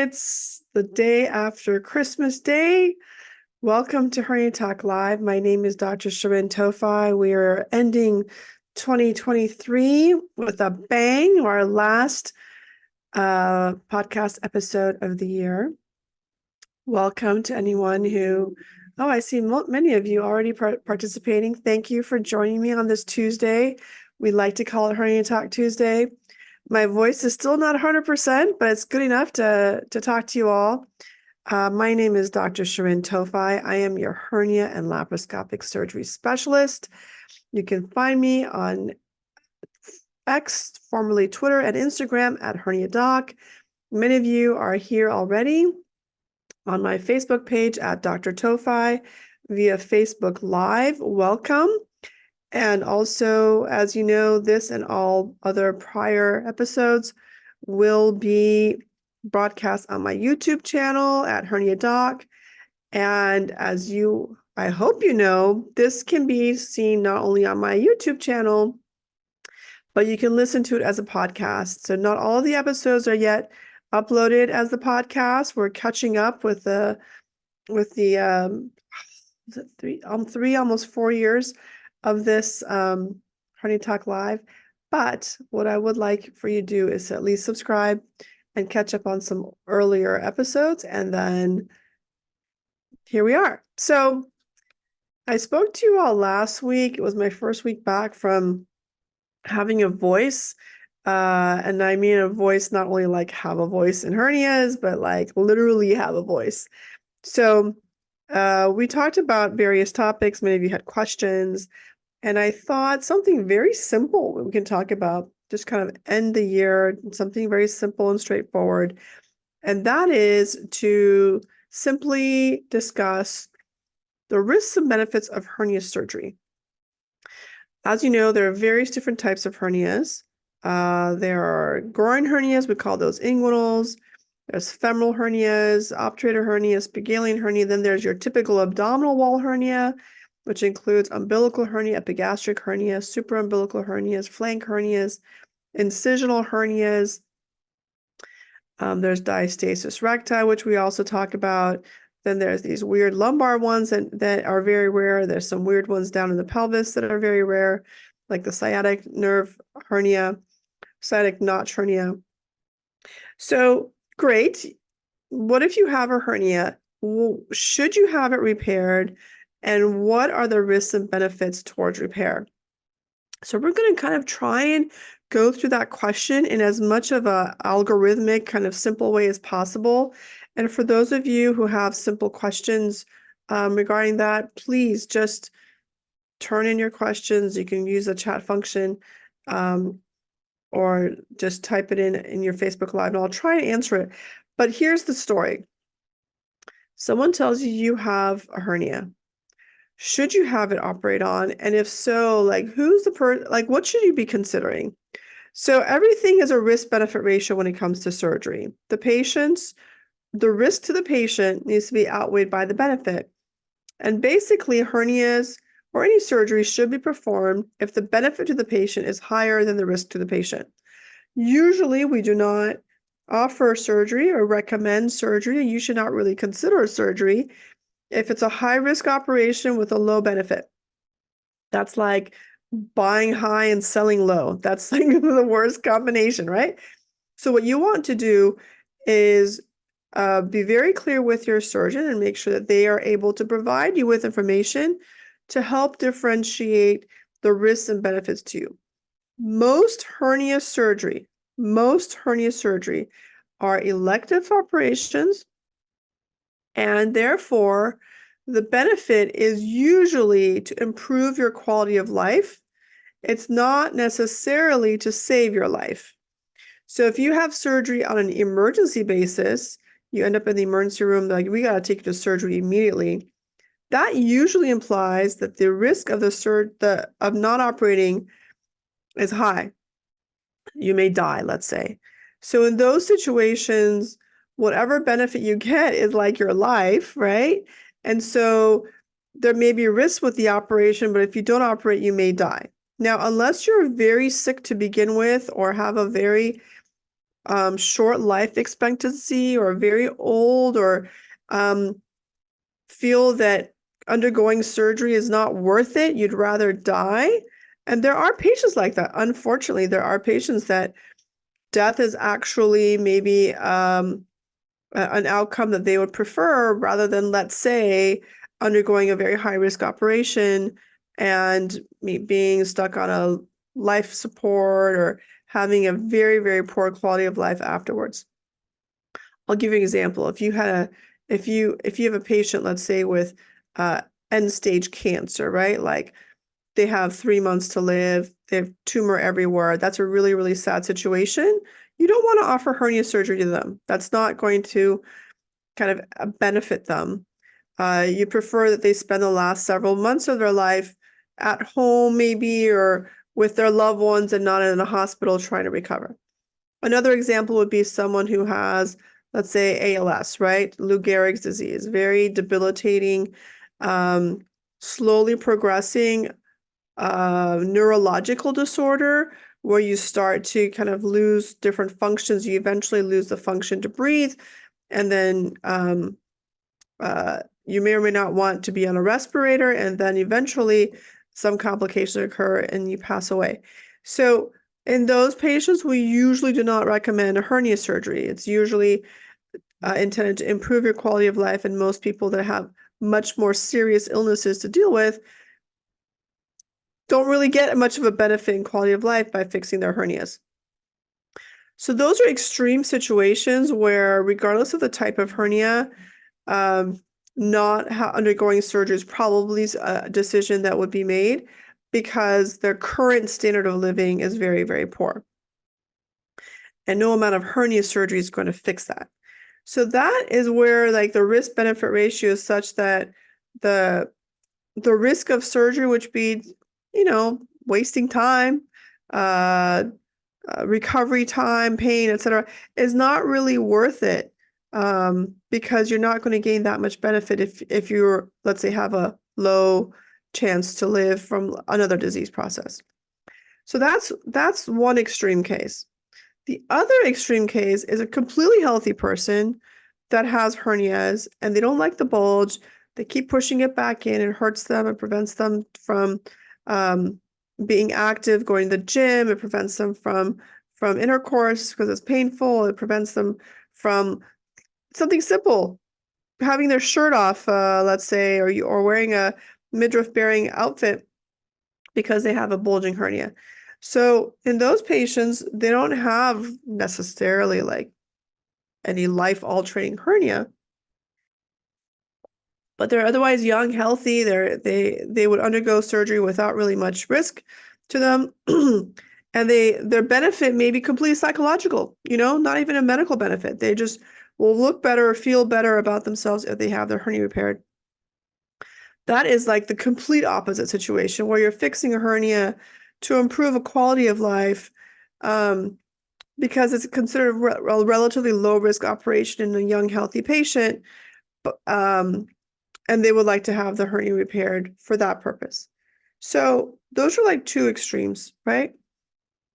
It's the day after Christmas Day. Welcome to HerniaTalk Live. My name is Dr. Shirin Tofi. We are ending 2023 with a bang, our last podcast episode of the year. Welcome to anyone who, I see many of you already participating. Thank you for joining me on this Tuesday. We like to call it HerniaTalk Tuesday. My voice is still not 100%, but it's good enough to talk to you all. My name is Dr. Shirin Tofi. I am your hernia and laparoscopic surgery specialist. You can find me on X, formerly Twitter, and Instagram at HerniaTalk. Many of you are here already on my Facebook page at Dr. Tofi via Facebook Live. Welcome. And also, as you know, this and all other prior episodes will be broadcast on my YouTube channel at HerniaTalk. And as I hope you know, this can be seen not only on my YouTube channel, but you can listen to it as a podcast. So not all of the episodes are yet uploaded as the podcast. We're catching up with the 3, almost 4 years of this HerniaTalk Live. But what I would like for you to do is to at least subscribe and catch up on some earlier episodes. And then here we are. So I spoke to you all last week. It was my first week back from having a voice. And I mean a voice, not only like have a voice in hernias, but like literally have a voice. So we talked about various topics. Many of you had questions. And I thought something very simple we can talk about, just kind of end the year, something very simple and straightforward. And that is to simply discuss the risks and benefits of hernia surgery. As you know, there are various different types of hernias. There are groin hernias, we call those inguinals. There's femoral hernias, obturator hernia, Spigelian hernia. Then there's your typical abdominal wall hernia, which includes umbilical hernia, epigastric hernia, supraumbilical hernias, flank hernias, incisional hernias. There's diastasis recti, which we also talk about. Then there's these weird lumbar ones that are very rare. There's some weird ones down in the pelvis that are very rare, like the sciatic nerve hernia, sciatic notch hernia. So great. What if you have a hernia? Should you have it repaired? And what are the risks and benefits towards repair? So we're going to kind of try and go through that question in as much of a algorithmic kind of simple way as possible. And for those of you who have simple questions regarding that, please just turn in your questions. You can use the chat function or just type it in your Facebook Live, and I'll try and answer it. But here's the story. Someone tells you you have a hernia. Should you have it operate on? And if so, like who's the person, like what should you be considering? So everything is a risk-benefit ratio when it comes to surgery. The risk to the patient needs to be outweighed by the benefit. And basically hernias or any surgery should be performed if the benefit to the patient is higher than the risk to the patient. Usually we do not offer surgery or recommend surgery. You should not really consider a surgery if it's a high-risk operation with a low benefit. That's like buying high and selling low. That's like the worst combination, right? So what you want to do is be very clear with your surgeon and make sure that they are able to provide you with information to help differentiate the risks and benefits to you. Most hernia surgery are elective operations, and therefore the benefit is usually to improve your quality of life. It's not necessarily to save your life. So if you have surgery on an emergency basis, you end up in the emergency room, like we got to take you to surgery immediately. That usually implies that the risk of of not operating is high. You may die, let's say. So in those situations, whatever benefit you get is like your life, right? And so there may be risks with the operation, but if you don't operate, you may die. Now, unless you're very sick to begin with or have a very short life expectancy or very old or feel that undergoing surgery is not worth it, you'd rather die. And there are patients like that. Unfortunately, there are patients that death is actually maybe an outcome that they would prefer rather than, let's say, undergoing a very high risk operation and being stuck on a life support or having a very, very poor quality of life afterwards. I'll give you an example. If you have a patient, let's say with end stage cancer, right? Like they have 3 months to live, they have tumor everywhere. That's a really, really sad situation. You don't want to offer hernia surgery to them. That's not going to kind of benefit them. You prefer that they spend the last several months of their life at home maybe or with their loved ones and not in a hospital trying to recover. Another example would be someone who has, let's say, ALS, right? Lou Gehrig's disease, very debilitating, slowly progressing neurological disorder where you start to kind of lose different functions. You eventually lose the function to breathe, and then you may or may not want to be on a respirator, and then eventually some complications occur and you pass away. So in those patients, we usually do not recommend a hernia surgery. It's usually intended to improve your quality of life, and most people that have much more serious illnesses to deal with don't really get much of a benefit in quality of life by fixing their hernias. So those are extreme situations where, regardless of the type of hernia, not undergoing surgery is probably a decision that would be made because their current standard of living is very, very poor. And no amount of hernia surgery is going to fix that. So that is where like the risk benefit ratio is such that the risk of surgery, which be, wasting time, recovery time, pain, etc., is not really worth it. Because you're not going to gain that much benefit if you're, let's say, have a low chance to live from another disease process. So that's one extreme case. The other extreme case is a completely healthy person that has hernias and they don't like the bulge. They keep pushing it back in. It hurts them. It prevents them from being active, going to the gym. It prevents them from intercourse because it's painful. It prevents them from something simple, having their shirt off, let's say, or wearing a midriff-bearing outfit because they have a bulging hernia. So in those patients, they don't have necessarily like any life-altering hernia, but they're otherwise young, healthy. They would undergo surgery without really much risk to them. And their benefit may be completely psychological, not even a medical benefit. They just will look better or feel better about themselves if they have their hernia repaired. That is like the complete opposite situation where you're fixing a hernia to improve a quality of life because it's considered a relatively low risk operation in a young, healthy patient. And they would like to have the hernia repaired for that purpose. So those are like two extremes, right?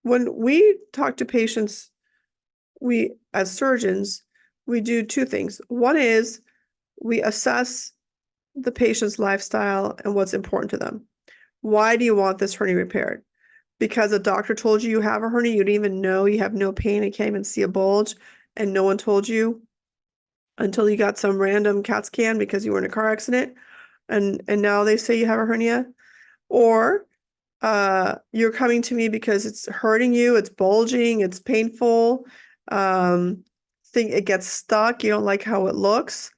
When we talk to patients, we, as surgeons, we do two things. One is we assess the patient's lifestyle and what's important to them. Why do you want this hernia repaired? Because a doctor told you have a hernia, you didn't even know, you have no pain, you can't even see a bulge, and no one told you until you got some random CAT scan because you were in a car accident, and now they say you have a hernia. Or you're coming to me because it's hurting you, it's bulging, it's painful, think it gets stuck, you don't like how it looks.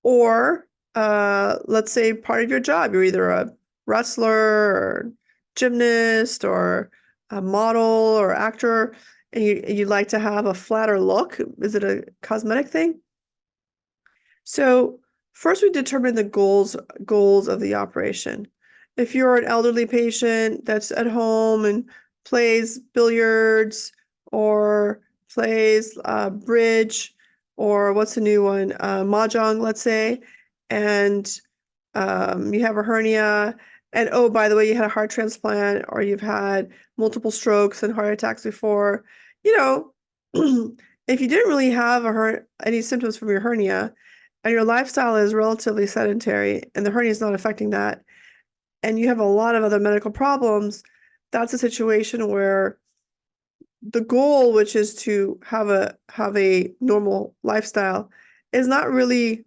Or let's say part of your job, you're either a wrestler or gymnast or a model or actor, and you'd like to have a flatter look. Is it a cosmetic thing? So first we determine the goals of the operation. If you're an elderly patient that's at home and plays billiards or plays bridge, or what's the new one, mahjong, let's say, and you have a hernia, and oh, by the way, you had a heart transplant or you've had multiple strokes and heart attacks before, you know, if you didn't really have any symptoms from your hernia and your lifestyle is relatively sedentary and the hernia is not affecting that, and you have a lot of other medical problems, that's a situation where the goal, which is to have a normal lifestyle, is not really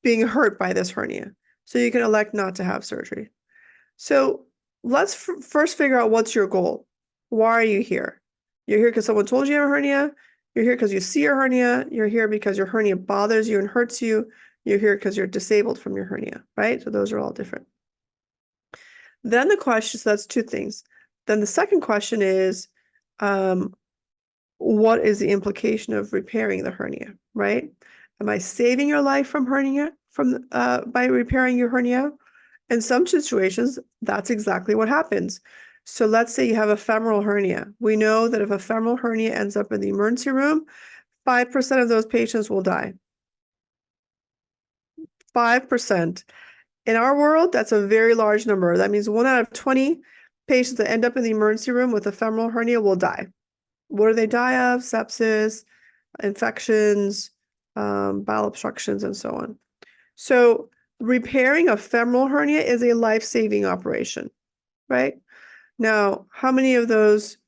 being hurt by this hernia. So you can elect not to have surgery. So let's first figure out what's your goal. Why are you here? You're here because someone told you you have a hernia. You're here because you see a hernia. You're here because your hernia bothers you and hurts you. You're here because you're disabled from your hernia, right? So those are all different. Then the question, so that's two things. Then the second question is, what is the implication of repairing the hernia, right? Am I saving your life from hernia by repairing your hernia? In some situations, that's exactly what happens. So let's say you have a femoral hernia. We know that if a femoral hernia ends up in the emergency room, 5% of those patients will die. 5%. In our world, that's a very large number. That means 1 out of 20 patients that end up in the emergency room with a femoral hernia will die. What do they die of? Sepsis, infections, bowel obstructions, and so on. So repairing a femoral hernia is a life-saving operation, right? Now, how many of those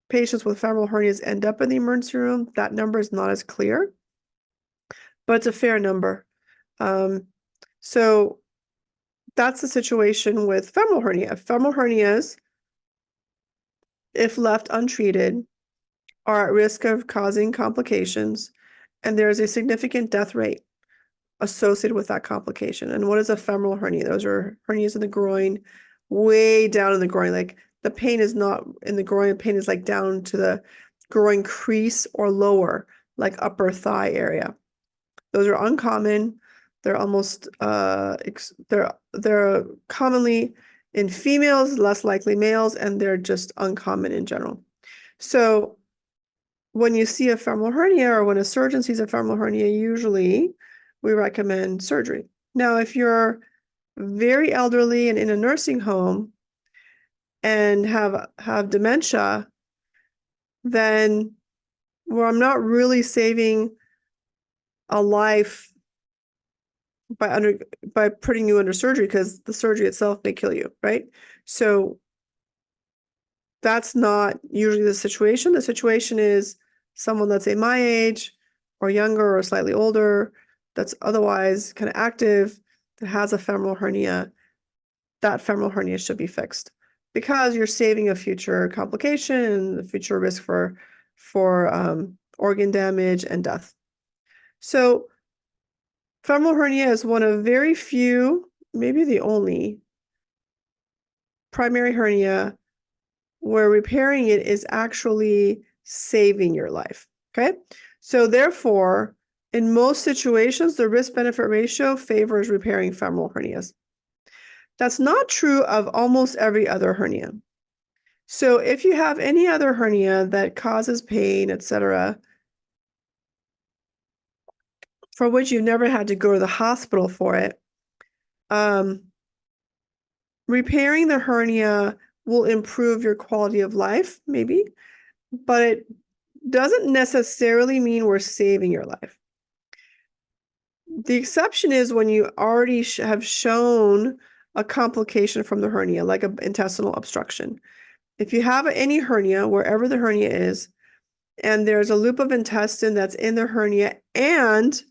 patients with femoral hernias end up in the emergency room? That number is not as clear, but it's a fair number. So that's the situation with femoral hernia. Femoral hernias, if left untreated, are at risk of causing complications, and there is a significant death rate associated with that complication. And what is a femoral hernia? Those are hernias in the groin, way down in the groin. Like the pain is not in the groin, the pain is like down to the groin crease or lower, like upper thigh area. Those are uncommon. They're almost they're commonly in females, less likely males, and they're just uncommon in general. So when you see a femoral hernia or when a surgeon sees a femoral hernia, usually we recommend surgery. Now, if you're very elderly and in a nursing home and have dementia, then I'm not really saving a life by putting you under surgery, because the surgery itself may kill you, right? So that's not usually the situation. The situation is someone, let's say my age or younger or slightly older, that's otherwise kind of active, that has a femoral hernia. That femoral hernia should be fixed because you're saving a future complication and the future risk for organ damage and death. So femoral hernia is one of very few, maybe the only, primary hernia where repairing it is actually saving your life, okay? So therefore, in most situations, the risk-benefit ratio favors repairing femoral hernias. That's not true of almost every other hernia. So if you have any other hernia that causes pain, etc., for which you've never had to go to the hospital for it, repairing the hernia will improve your quality of life, maybe, but it doesn't necessarily mean we're saving your life. The exception is when you already have shown a complication from the hernia, like an intestinal obstruction. If you have any hernia, wherever the hernia is, and there's a loop of intestine that's in the hernia, and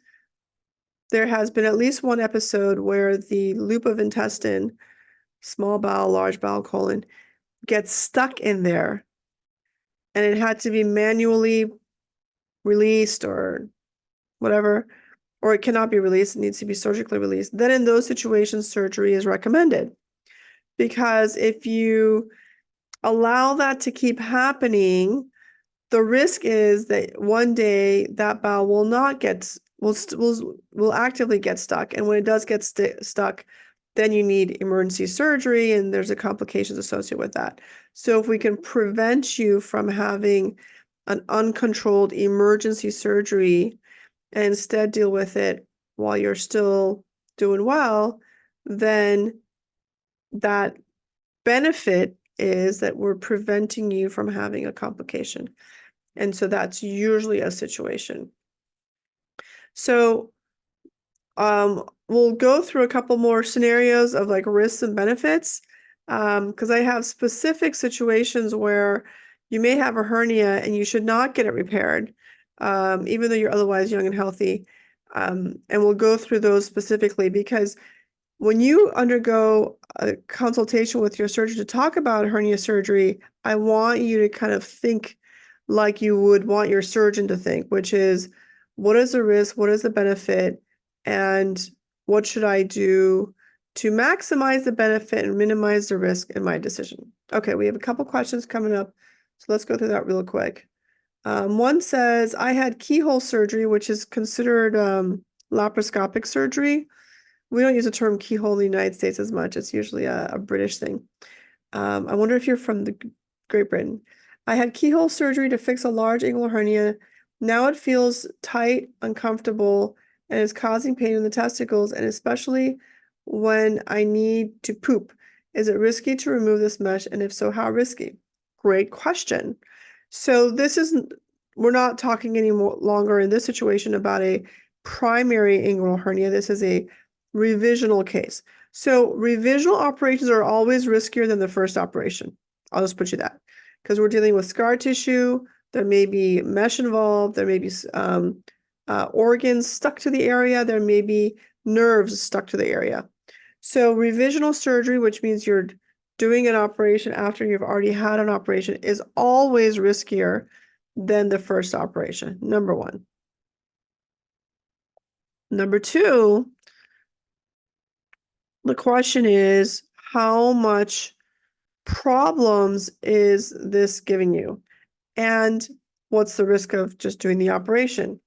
there has been at least one episode where the loop of intestine, small bowel, large bowel, colon, gets stuck in there, and it had to be manually released or whatever, or it cannot be released, it needs to be surgically released, then in those situations, surgery is recommended. Because if you allow that to keep happening, the risk is that one day that bowel will not get, will actively get stuck. And when it does get stuck, then you need emergency surgery, and there's a complications associated with that. So if we can prevent you from having an uncontrolled emergency surgery and instead deal with it while you're still doing well, then that benefit is that we're preventing you from having a complication. And so that's usually a situation. So we'll go through a couple more scenarios of like risks and benefits, because I have specific situations where you may have a hernia and you should not get it repaired, even though you're otherwise young and healthy. And we'll go through those specifically, because when you undergo a consultation with your surgeon to talk about hernia surgery, I want you to kind of think like you would want your surgeon to think, which is, what is the risk? What is the benefit? And what should I do to maximize the benefit and minimize the risk in my decision? Okay, we have a couple questions coming up, so let's go through that real quick. One says, I had keyhole surgery, which is considered laparoscopic surgery. We don't use the term keyhole in the United States as much. It's usually a British thing. I wonder if you're from the Great Britain. I had keyhole surgery to fix a large inguinal hernia. Now it feels tight, uncomfortable, and is causing pain in the testicles, and especially when I need to poop. Is it risky to remove this mesh? And if so, how risky? Great question. So this isn't, we're not talking any longer in this situation about a primary inguinal hernia. This is a revisional case. So revisional operations are always riskier than the first operation. I'll just put you that, because we're dealing with scar tissue. There may be mesh involved. There may be organs stuck to the area. There may be nerves stuck to the area. So revisional surgery, which means you're doing an operation after you've already had an operation, is always riskier than the first operation, number one. Number two, the question is, how much problems is this giving you? And what's the risk of just doing the operation?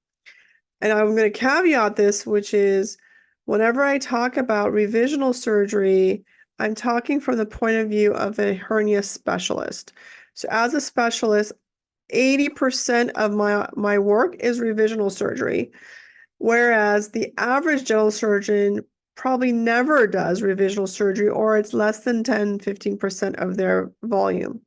And I'm going to caveat this, which is, whenever I talk about revisional surgery, I'm talking from the point of view of a hernia specialist. So as a specialist, 80% of my work is revisional surgery, whereas the average general surgeon probably never does revisional surgery, or it's less than 10-15% of their volume.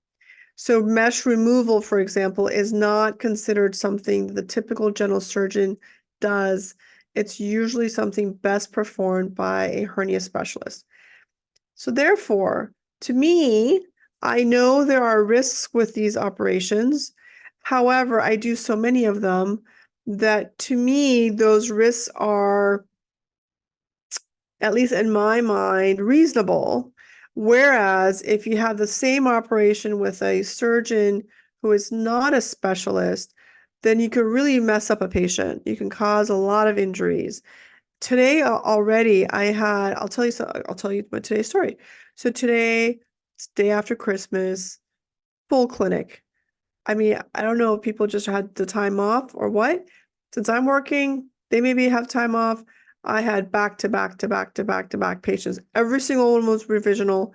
So mesh removal, for example, is not considered something the typical general surgeon does. It's usually something best performed by a hernia specialist. So therefore, to me, I know there are risks with these operations. However, I do so many of them that, to me, those risks are, at least in my mind, reasonable. Whereas if you have the same operation with a surgeon who is not a specialist, then you could really mess up a patient. You can cause a lot of injuries. Today already I'll tell you my today's story. So today, it's day after Christmas, full clinic. I mean, I don't know if people just had the time off or what. Since I'm working, they maybe have time off. I had back to back to back to back to back patients. Every single one was revisional.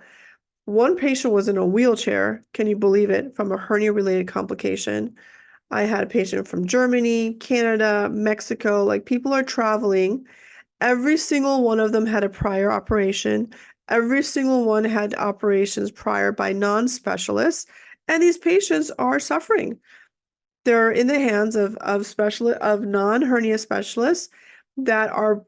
One patient was in a wheelchair. Can you believe it? From a hernia-related complication. I had a patient from Germany, Canada, Mexico. Like, people are traveling. Every single one of them had a prior operation. Every single one had operations prior by non-specialists. And these patients are suffering. They're in the hands of non-hernia specialists that are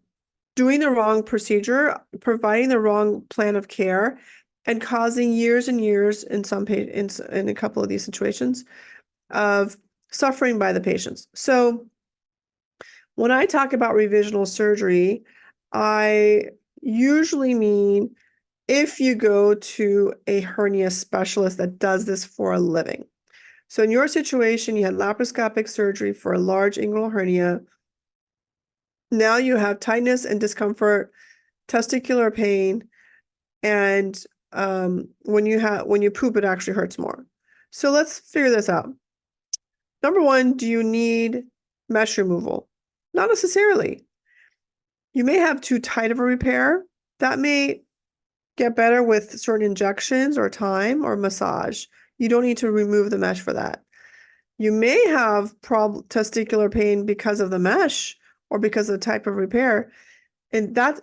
doing the wrong procedure, providing the wrong plan of care, and causing years and years in a couple of these situations of suffering by the patients. So when I talk about revisional surgery, I usually mean if you go to a hernia specialist that does this for a living. So in your situation, you had laparoscopic surgery for a large inguinal hernia. Now you have tightness and discomfort, testicular pain, and when you poop, it actually hurts more. So let's figure this out. Number one, do you need mesh removal? Not necessarily. You may have too tight of a repair. That may get better with certain injections or time or massage. You don't need to remove the mesh for that. You may have testicular pain because of the mesh or because of the type of repair. And that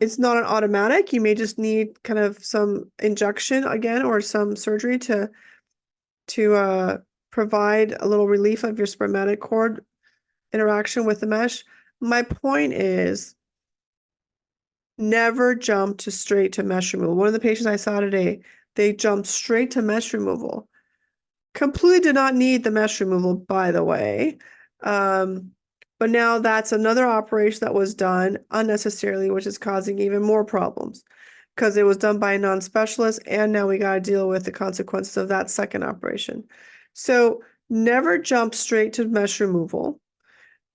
it's not an automatic. You may just need kind of some injection again or some surgery to provide a little relief of your spermatic cord interaction with the mesh. My point is never jump straight to mesh removal. One of the patients I saw today, they jumped straight to mesh removal. Completely did not need the mesh removal, by the way. But now that's another operation that was done unnecessarily, which is causing even more problems because it was done by a non-specialist, and now we got to deal with the consequences of that second operation. So never jump straight to mesh removal.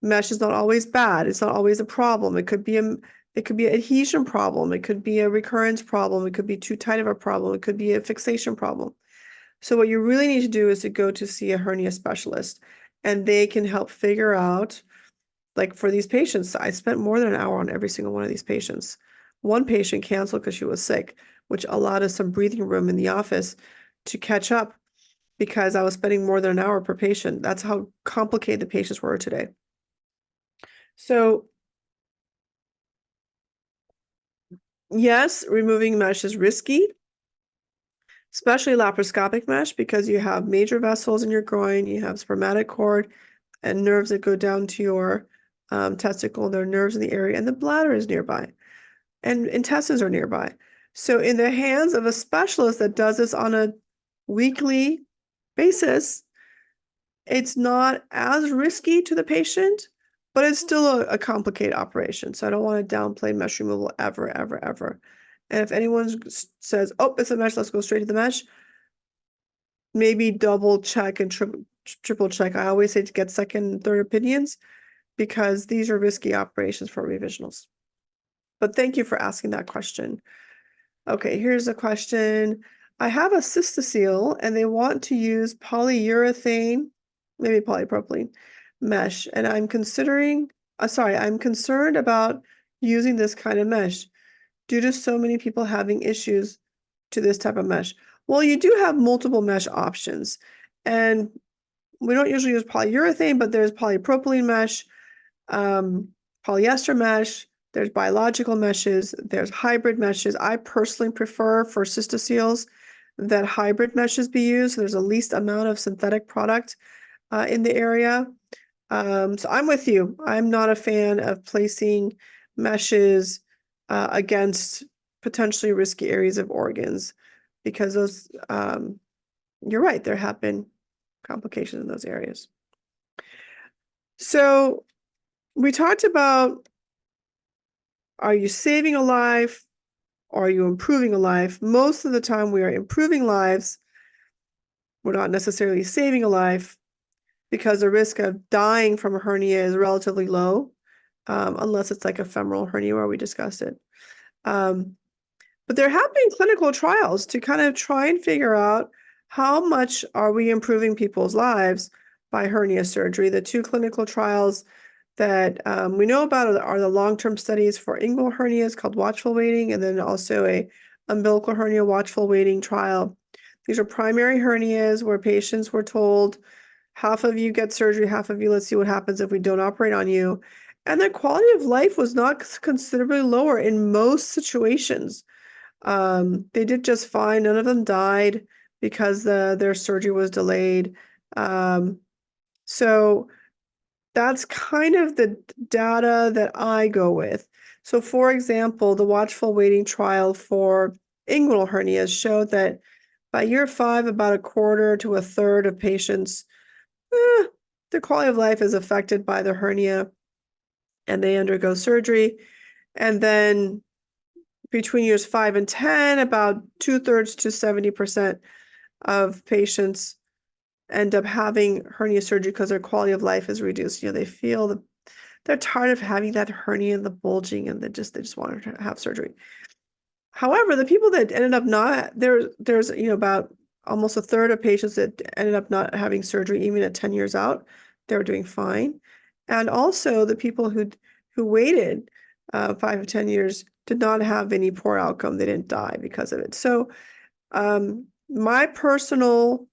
Mesh is not always bad. It's not always a problem. It could be an adhesion problem. It could be a recurrence problem. It could be too tight of a problem. It could be a fixation problem. So what you really need to do is to go to see a hernia specialist, and they can help figure out, like for these patients, I spent more than an hour on every single one of these patients. One patient canceled because she was sick, which allowed us some breathing room in the office to catch up because I was spending more than an hour per patient. That's how complicated the patients were today. So yes, removing mesh is risky, especially laparoscopic mesh, because you have major vessels in your groin, you have spermatic cord and nerves that go down to your testicle. There are nerves in the area, and the bladder is nearby, and intestines are nearby. So in the hands of a specialist that does this on a weekly basis, it's not as risky to the patient, but it's still a complicated operation. So I don't want to downplay mesh removal ever, ever, ever. And if anyone says, oh, it's a mesh, let's go straight to the mesh, maybe double check and triple check. I always say to get second and third opinions because these are risky operations for revisionals. But thank you for asking that question. Okay, here's a question. I have a cystocele and they want to use polyurethane, maybe polypropylene mesh, and I'm concerned about using this kind of mesh due to so many people having issues to this type of mesh. Well, you do have multiple mesh options, and we don't usually use polyurethane, but there's polypropylene mesh, polyester mesh, there's biological meshes, there's hybrid meshes. I personally prefer for cystoceles that hybrid meshes be used. There's a least amount of synthetic product in the area. So I'm with you. I'm not a fan of placing meshes against potentially risky areas of organs because those, you're right, there have been complications in those areas. So we talked about, are you saving a life or are you improving a life? Most of the time we are improving lives. We're not necessarily saving a life because the risk of dying from a hernia is relatively low, unless it's like a femoral hernia where we discussed it. But there have been clinical trials to kind of try and figure out how much are we improving people's lives by hernia surgery. The two clinical trials that we know about are the long-term studies for inguinal hernias called Watchful Waiting, and then also a umbilical hernia Watchful Waiting trial. These are primary hernias where patients were told, half of you get surgery, half of you, let's see what happens if we don't operate on you. And their quality of life was not considerably lower in most situations. They did just fine. None of them died because their surgery was delayed. So that's kind of the data that I go with. So for example, the Watchful Waiting trial for inguinal hernias showed that by year 5, about a quarter to a third of patients, their quality of life is affected by the hernia and they undergo surgery. And then between years 5 and 10, about 2/3 to 70% of patients end up having hernia surgery because their quality of life is reduced. They feel they're tired of having that hernia and the bulging, and they just want to have surgery. However, the people that ended up not there's about almost a third of patients that ended up not having surgery even at 10 years out. They were doing fine. And also the people who waited 5 or 10 years did not have any poor outcome. They didn't die because of it. So my personal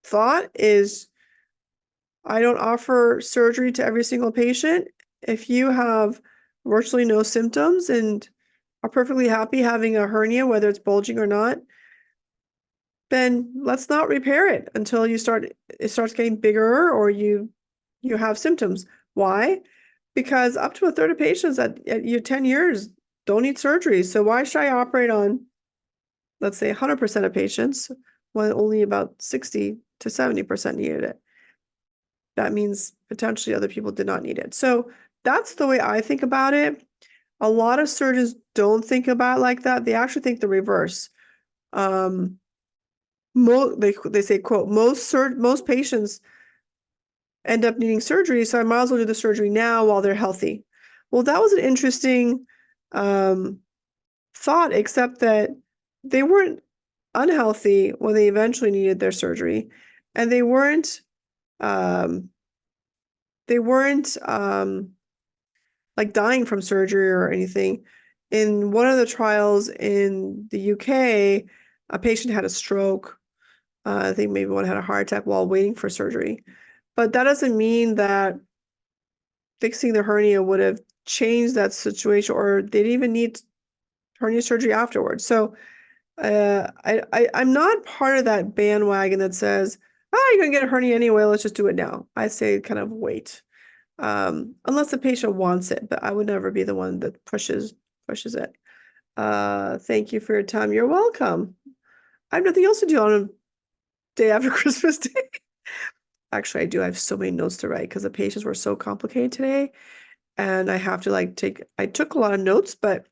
thought is I don't offer surgery to every single patient. If you have virtually no symptoms and are perfectly happy having a hernia, whether it's bulging or not, then let's not repair it until it starts getting bigger or you have symptoms. Why? Because up to a third of patients at year 10 years don't need surgery. So why should I operate on, let's say, 100% of patients when only about 60 to 70% needed it? That means potentially other people did not need it. So that's the way I think about it. A lot of surgeons don't think about it like that. They actually think the reverse. They say, quote, most patients end up needing surgery, so I might as well do the surgery now while they're healthy. Well, that was an interesting thought, except that they weren't unhealthy when they eventually needed their surgery, and they weren't like dying from surgery or anything. In one of the trials in the UK, a patient had a stroke. I think maybe one had a heart attack while waiting for surgery. But that doesn't mean that fixing the hernia would have changed that situation, or they didn't even need hernia surgery afterwards. So I'm not part of that bandwagon that says, oh, you're gonna get a hernia anyway, let's just do it now. I say kind of wait. Unless the patient wants it, but I would never be the one that pushes it. Thank you for your time. You're welcome. I have nothing else to do on a day after Christmas Day. Actually, I do. I have so many notes to write because the patients were so complicated today. And I have to I took a lot of notes, but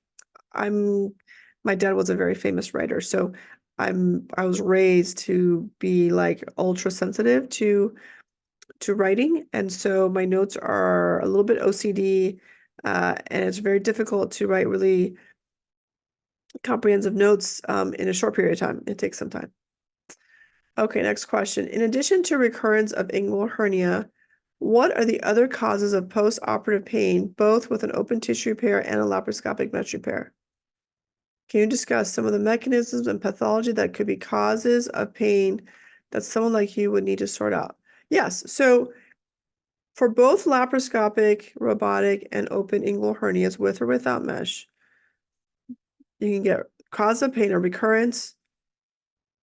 my dad was a very famous writer. So I was raised to be like ultra sensitive to writing. And so my notes are a little bit OCD, and it's very difficult to write really comprehensive notes in a short period of time. It takes some time. Okay, next question. In addition to recurrence of inguinal hernia, what are the other causes of post-operative pain, both with an open tissue repair and a laparoscopic mesh repair? Can you discuss some of the mechanisms and pathology that could be causes of pain that someone like you would need to sort out? Yes, so for both laparoscopic, robotic, and open inguinal hernias with or without mesh, you can get cause of pain or recurrence,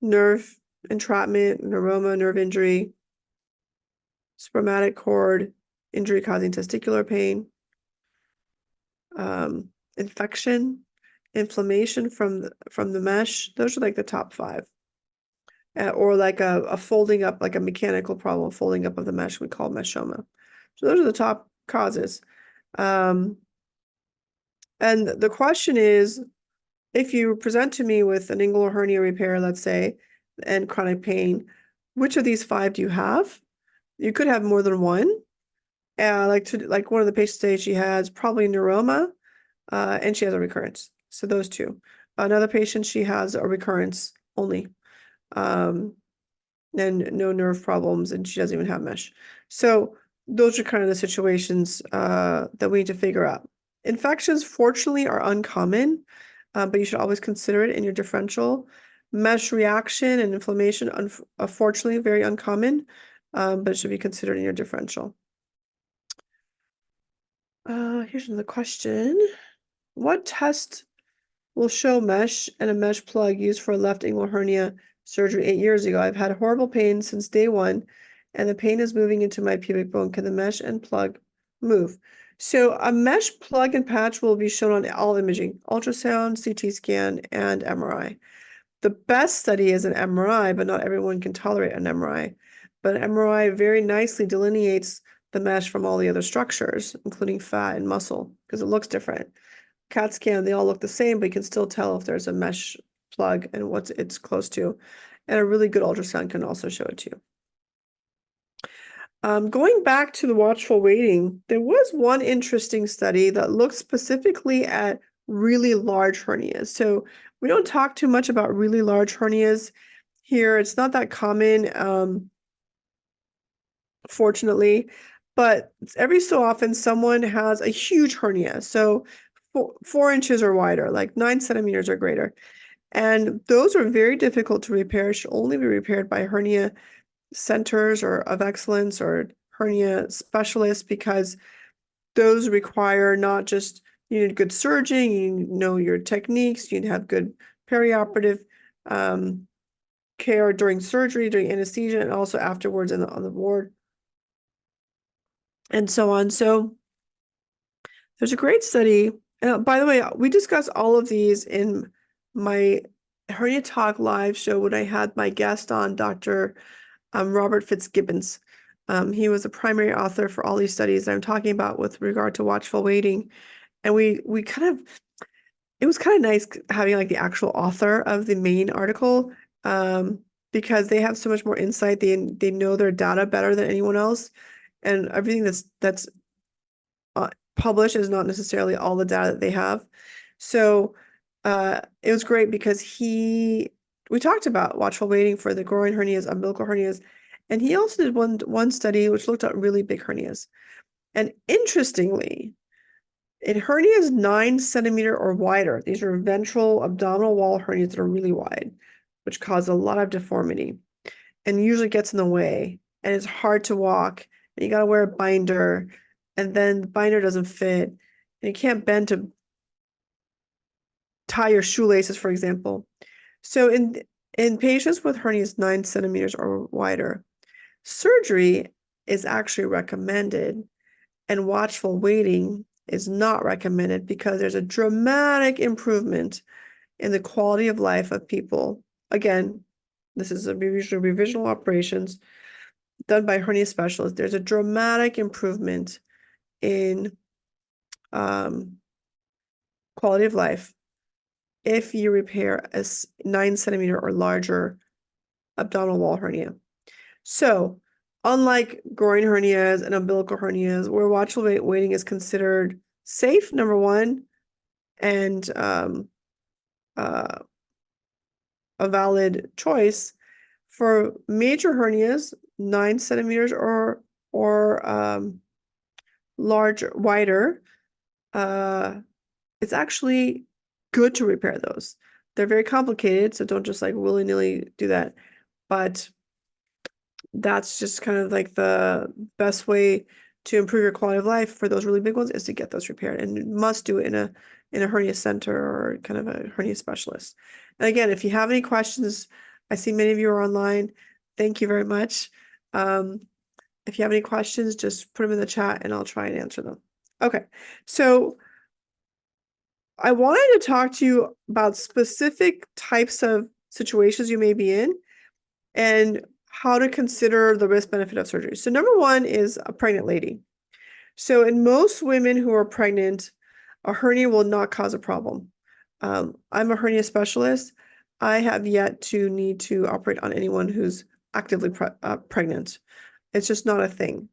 nerve entrapment, neuroma, nerve injury, spermatic cord injury causing testicular pain, infection, inflammation from the mesh. Those are like the top 5. Or like a folding up, like a mechanical problem, folding up of the mesh, we call meshoma. So those are the top causes. And the question is, if you present to me with an inguinal hernia repair, let's say, and chronic pain, which of these 5 do you have? You could have more than one. Like one of the patients today, she has probably neuroma, and she has a recurrence. So those 2. Another patient, she has a recurrence only, and no nerve problems, and she doesn't even have mesh. So those are kind of the situations that we need to figure out. Infections, fortunately, are uncommon, but you should always consider it in your differential. Mesh reaction and inflammation, unfortunately, very uncommon, but it should be considered in your differential. Here's another question. What test will show mesh and a mesh plug used for left inguinal hernia surgery 8 years ago? I've had horrible pain since day 1, and the pain is moving into my pubic bone. Can the mesh and plug move? So a mesh plug and patch will be shown on all imaging, ultrasound, CT scan, and MRI. The best study is an MRI, but not everyone can tolerate an MRI. But an MRI very nicely delineates the mesh from all the other structures, including fat and muscle, because it looks different. CAT scan, they all look the same, but you can still tell if there's a mesh plug and what it's close to. And a really good ultrasound can also show it to you. Going back to the watchful waiting, there was one interesting study that looked specifically at really large hernias. So we don't talk too much about really large hernias here. It's not that common, fortunately, but every so often someone has a huge hernia. So 4 inches or wider, like 9 centimeters or greater. And those are very difficult to repair, should only be repaired by hernia centers or of excellence or hernia specialists, because those require not just You need good surgeon, you know your techniques, you need to have good perioperative care during surgery, during anesthesia, and also afterwards on the ward, and so on. So there's a great study. By the way, we discussed all of these in my Hernia Talk live show when I had my guest on, Dr. Robert Fitzgibbons. He was a primary author for all these studies I'm talking about with regard to watchful waiting. And we kind of, it was kind of nice having like the actual author of the main article, because they have so much more insight. They know their data better than anyone else. And everything that's published is not necessarily all the data that they have. So it was great because we talked about watchful waiting for the groin hernias, umbilical hernias, and he also did one study which looked at really big hernias. And interestingly, in hernias 9 centimeter or wider, these are ventral abdominal wall hernias that are really wide, which cause a lot of deformity and usually gets in the way, and it's hard to walk, and you got to wear a binder, and then the binder doesn't fit, and you can't bend to tie your shoelaces, for example. So in patients with hernias 9 centimeters or wider, surgery is actually recommended, and watchful waiting is not recommended because there's a dramatic improvement in the quality of life of people. Again, this is usually revisional operations done by hernia specialists. There's a dramatic improvement in quality of life if you repair a 9 centimeter or larger abdominal wall hernia. So, unlike groin hernias and umbilical hernias, where watchful waiting is considered safe, number one, and a valid choice, for major hernias, 9 centimeters or larger, wider, it's actually good to repair those. They're very complicated, so don't just like willy-nilly do that. But that's just kind of like the best way to improve your quality of life for those really big ones is to get those repaired, and you must do it in a hernia center or kind of a hernia specialist. And again, if you have any questions, I see many of you are online. Thank you very much. If you have any questions, just put them in the chat and I'll try and answer them. Okay, so I wanted to talk to you about specific types of situations you may be in and how to consider the risk benefit of surgery. So number one is a pregnant lady. So in most women who are pregnant, a hernia will not cause a problem. I'm a hernia specialist. I have yet to need to operate on anyone who's actively pregnant. It's just not a thing.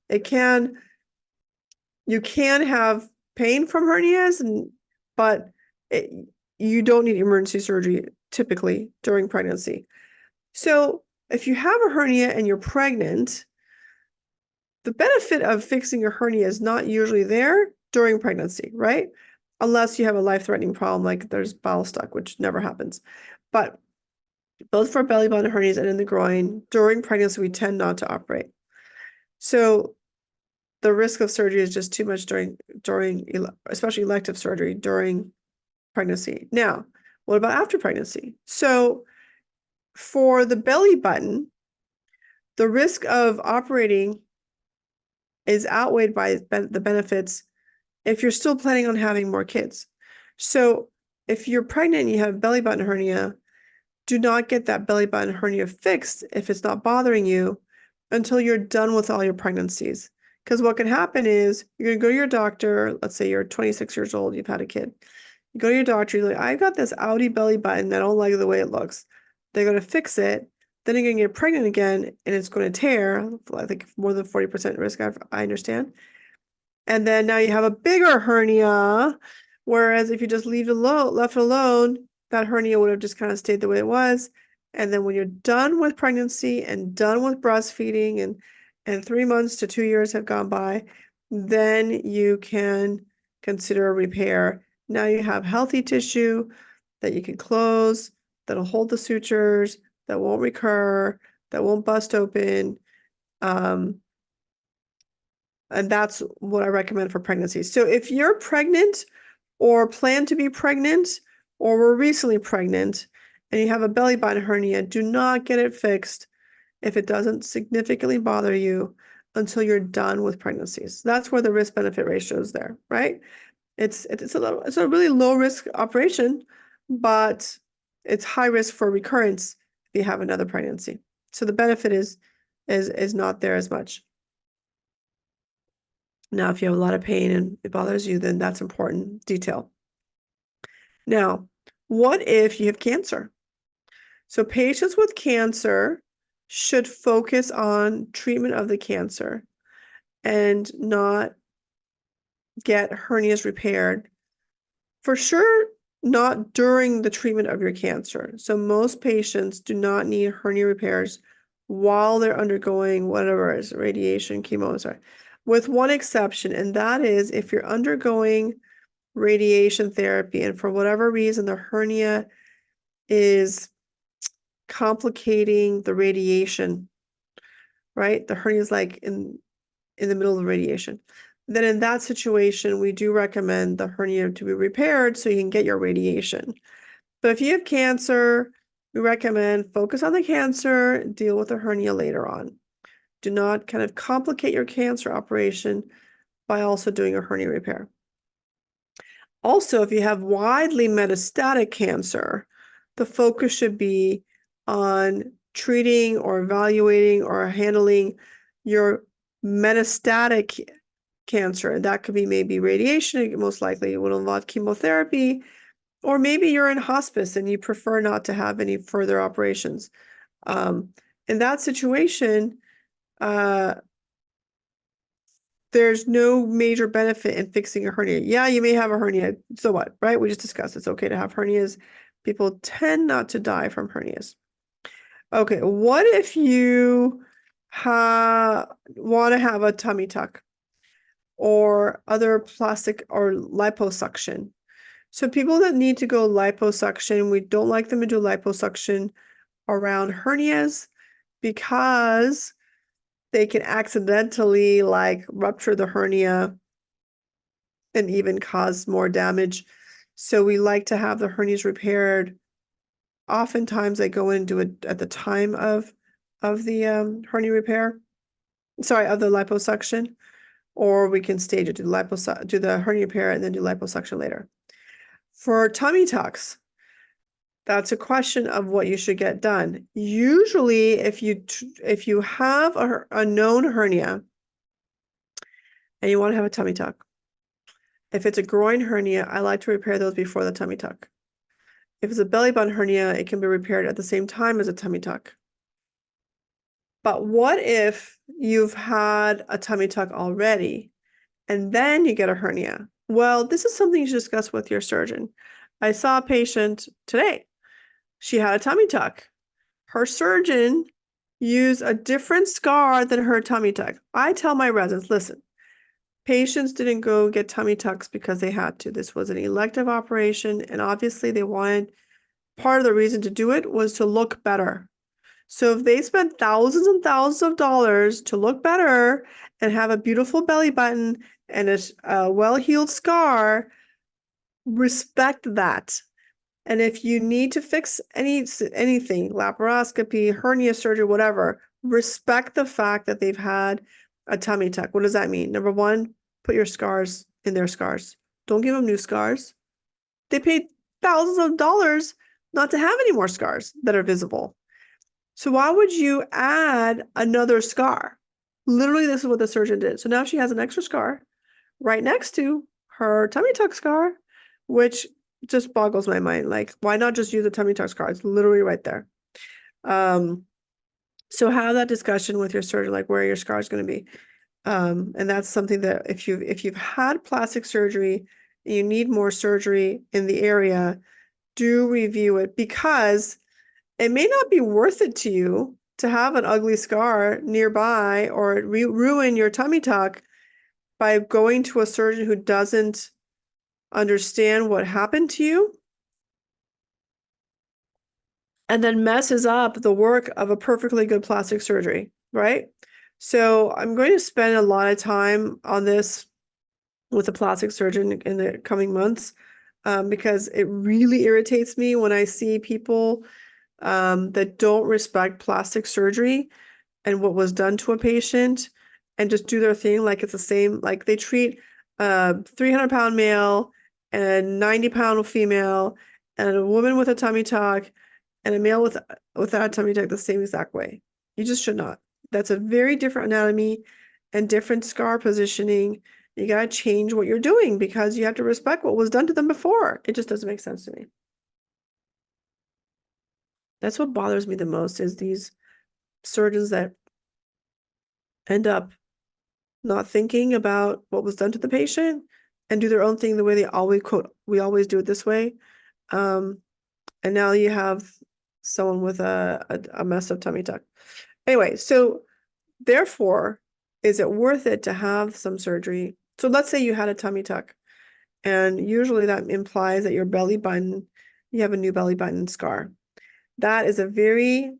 You can have pain from hernias, but you don't need emergency surgery typically during pregnancy. So if you have a hernia and you're pregnant, the benefit of fixing a hernia is not usually there during pregnancy, right? Unless you have a life-threatening problem like there's bowel stuck, which never happens. But both for belly button hernias and in the groin, during pregnancy, we tend not to operate. So the risk of surgery is just too much during especially elective surgery during pregnancy. Now, what about after pregnancy? So for the belly button, the risk of operating is outweighed by the benefits if you're still planning on having more kids. So if you're pregnant and you have a belly button hernia, do not get that belly button hernia fixed if it's not bothering you until you're done with all your pregnancies. Because what can happen is you're going to go to your doctor. Let's say you're 26 years old, you've had a kid. You go to your doctor, you're like, I got this outy belly button. I don't like the way it looks. They're going to fix it. Then you're going to get pregnant again, and it's going to tear. I think more than 40% risk, I understand. And then now you have a bigger hernia. Whereas if you just left it alone, that hernia would have just kind of stayed the way it was. And then when you're done with pregnancy and done with breastfeeding and 3 months to 2 years have gone by, then you can consider a repair. Now you have healthy tissue that you can close, that'll hold the sutures, that won't recur, that won't bust open. And that's what I recommend for pregnancy. So if you're pregnant or plan to be pregnant, or were recently pregnant, and you have a belly button hernia, do not get it fixed if it doesn't significantly bother you until you're done with pregnancies. That's where the risk benefit ratio is there, right? It's a really low risk operation, but it's high risk for recurrence if you have another pregnancy. So the benefit is not there as much. Now, if you have a lot of pain and it bothers you, then that's important detail. Now, what if you have cancer? So patients with cancer should focus on treatment of the cancer and not get hernias repaired. For sure, not during the treatment of your cancer. So most patients do not need hernia repairs while they're undergoing whatever it is, radiation, chemo, sorry, with one exception, and that is if you're undergoing radiation therapy and for whatever reason the hernia is complicating the radiation, right? The hernia is like in the middle of the radiation. Then in that situation, we do recommend the hernia to be repaired so you can get your radiation. But if you have cancer, we recommend focus on the cancer, deal with the hernia later on. Do not kind of complicate your cancer operation by also doing a hernia repair. Also, if you have widely metastatic cancer, the focus should be on treating or evaluating or handling your metastatic cancer. And that could be maybe radiation, most likely it will involve chemotherapy, or maybe you're in hospice and you prefer not to have any further operations. In that situation, there's no major benefit in fixing a hernia. Yeah, you may have a hernia. So what, right? We just discussed it's okay to have hernias. People tend not to die from hernias. Okay, what if you want to have a tummy tuck or other plastic or liposuction? So people that need to go liposuction, we don't like them to do liposuction around hernias because they can accidentally like rupture the hernia and even cause more damage. So we like to have the hernias repaired. Oftentimes they go in and do it at the time of the hernia repair. Sorry, of the liposuction, or we can stage it, do the hernia repair and then do liposuction later. For tummy tucks, that's a question of what you should get done. Usually, if you have a known hernia and you want to have a tummy tuck, if it's a groin hernia, I like to repair those before the tummy tuck. If it's a belly button hernia, it can be repaired at the same time as a tummy tuck. But what if you've had a tummy tuck already and then you get a hernia? Well, this is something you should discuss with your surgeon. I saw a patient today. She had a tummy tuck. Her surgeon used a different scar than her tummy tuck. I tell my residents, listen, patients didn't go get tummy tucks because they had to. This was an elective operation, and obviously they wanted, part of the reason to do it was to look better. So if they spent thousands and thousands of dollars to look better and have a beautiful belly button and a well-healed scar, respect that. And if you need to fix anything, laparoscopy, hernia surgery, whatever, respect the fact that they've had a tummy tuck. What does that mean? Number one, put your scars in their scars. Don't give them new scars. They paid thousands of dollars not to have any more scars that are visible. So why would you add another scar? Literally, this is what the surgeon did. So now she has an extra scar right next to her tummy tuck scar, which just boggles my mind. Like, why not just use a tummy tuck scar? It's literally right there. So have that discussion with your surgeon, like where your scar is going to be. And that's something that if you've had plastic surgery and you need more surgery in the area, do review it, because it may not be worth it to you to have an ugly scar nearby or ruin your tummy tuck by going to a surgeon who doesn't understand what happened to you and then messes up the work of a perfectly good plastic surgery, right? So I'm going to spend a lot of time on this with a plastic surgeon in the coming months, because it really irritates me when I see people that don't respect plastic surgery and what was done to a patient and just do their thing like it's the same, like they treat a 300-pound male and a 90-pound female and a woman with a tummy tuck and a male without a tummy tuck the same exact way. You just should not. That's a very different anatomy and different scar positioning. You got to change what you're doing because you have to respect what was done to them before. It just doesn't make sense to me. That's what bothers me the most is these surgeons that end up not thinking about what was done to the patient and do their own thing the way they always quote, we always do it this way. And now you have someone with a messed up tummy tuck. Anyway, so therefore, is it worth it to have some surgery? So let's say you had a tummy tuck, and usually that implies that your belly button, you have a new belly button scar. That is a very